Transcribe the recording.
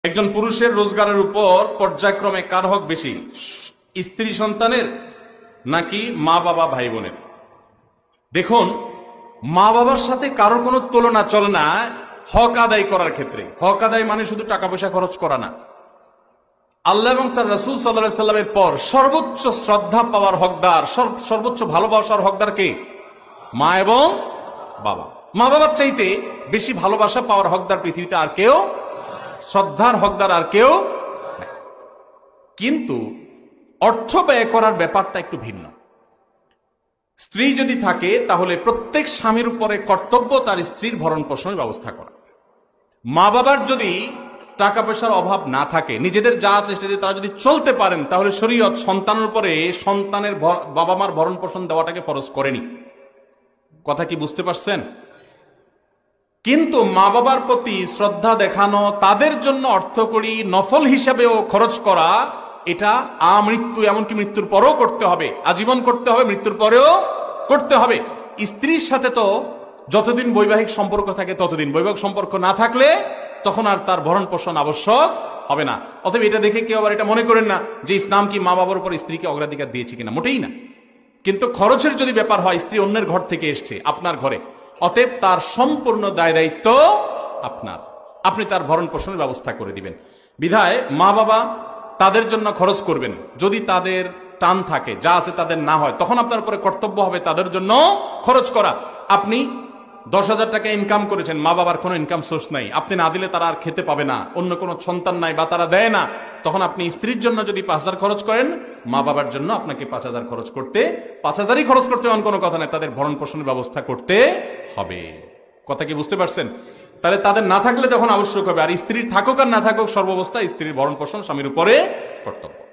একজন পুরুষের রোজগারের উপর পর্যায়ক্রমে কার হক বেশি, স্ত্রী সন্তানের নাকি মা বাবা ভাই বোনের? দেখুন, মা বাবার সাথে কারোর কোনো তুলনা চলে না হক আদায় করার ক্ষেত্রে। হক আদায় মানে শুধু টাকা পয়সা খরচ করা না। আল্লাহ এবং তার রাসূল সাল্লাল্লাহু আলাইহি সাল্লামের পর সর্বোচ্চ শ্রদ্ধা পাওয়ার হকদার, সর্বোচ্চ ভালোবাসার হকদার কে? মা এবং বাবা। মা বাবার চাইতে বেশি ভালোবাসা পাওয়ার হকদার পৃথিবীতে আর কেউ, শ্রদ্ধার হকদার আর কেউ। কিন্তু অর্থ ব্যয় করার ব্যাপারটা একটু ভিন্ন। স্ত্রী যদি থাকে তাহলে প্রত্যেক স্বামীর উপরে কর্তব্য তার স্ত্রীর ভরণ পোষণের ব্যবস্থা করা। মা বাবার যদি টাকা পয়সার অভাব না থাকে, নিজেদের যা চেষ্টা দিয়ে তারা যদি চলতে পারেন, তাহলে শরীয়ত সন্তানের উপরে সন্তানের বাবা মার ভরণ পোষণ দেওয়াটাকে ফরজ করেনি। কথা কি বুঝতে পারছেন? কিন্তু মা বাবার প্রতি শ্রদ্ধা দেখানো, তাদের জন্য অর্থকড়ি নফল হিসাবেও খরচ করা, এটা আমৃত্যু, এমনকি মৃত্যুর পরেও করতে হবে, আজীবন করতে হবে, মৃত্যুর পরেও করতে হবে। স্ত্রীর সাথে তো যতদিন বৈবাহিক সম্পর্ক থাকে ততদিন, বৈবাহিক সম্পর্ক না থাকলে তখন আর তার ভরণ পোষণ আবশ্যক হবে না। অতএব এটা দেখে কেউ আবার এটা মনে করেন না যে ইসলাম কি মা বাবার উপর স্ত্রীকে অগ্রাধিকার দিয়েছে কিনা, মোটেই না। কিন্তু খরচের যদি ব্যাপার হয়, স্ত্রী অন্যের ঘর থেকে এসছে আপনার ঘরে, অতএব তার সম্পূর্ণ দায় দায়িত্ব আপনার, আপনি তার ভরণ পোষণের ব্যবস্থা করে দিবেন। বিধায় মা বাবা তাদের জন্য খরচ করবেন। যদি তাদের টান থাকে, যা আছে তাদের না হয়, তখন আপনার উপরে কর্তব্য হবে তাদের জন্য খরচ করা। আপনি 10,000 টাকা ইনকাম করেছেন, মা বাবার কোনো ইনকাম সোর্স নাই, আপনি না দিলে তারা আর খেতে পাবে না, অন্য কোনো সন্তান নাই বা তারা দেয় না, তখন আপনি স্ত্রীর জন্য যদি 5,000 খরচ করেন, মা বাবার জন্য আপনাকে 5,000 খরচ করতে, 5,000ই খরচ করতে এমন কোনো কথা নেই, তাদের ভরণ পোষণের ব্যবস্থা করতে হবে। কথা কি বুঝতে পারছেন? তাহলে তাদের না থাকলে তখন আবশ্যক হবে, আর স্ত্রীর থাকুক আর না থাকুক, সর্বাবস্থায় স্ত্রীর ভরণ পোষণ স্বামীর উপরে কর্তব্য।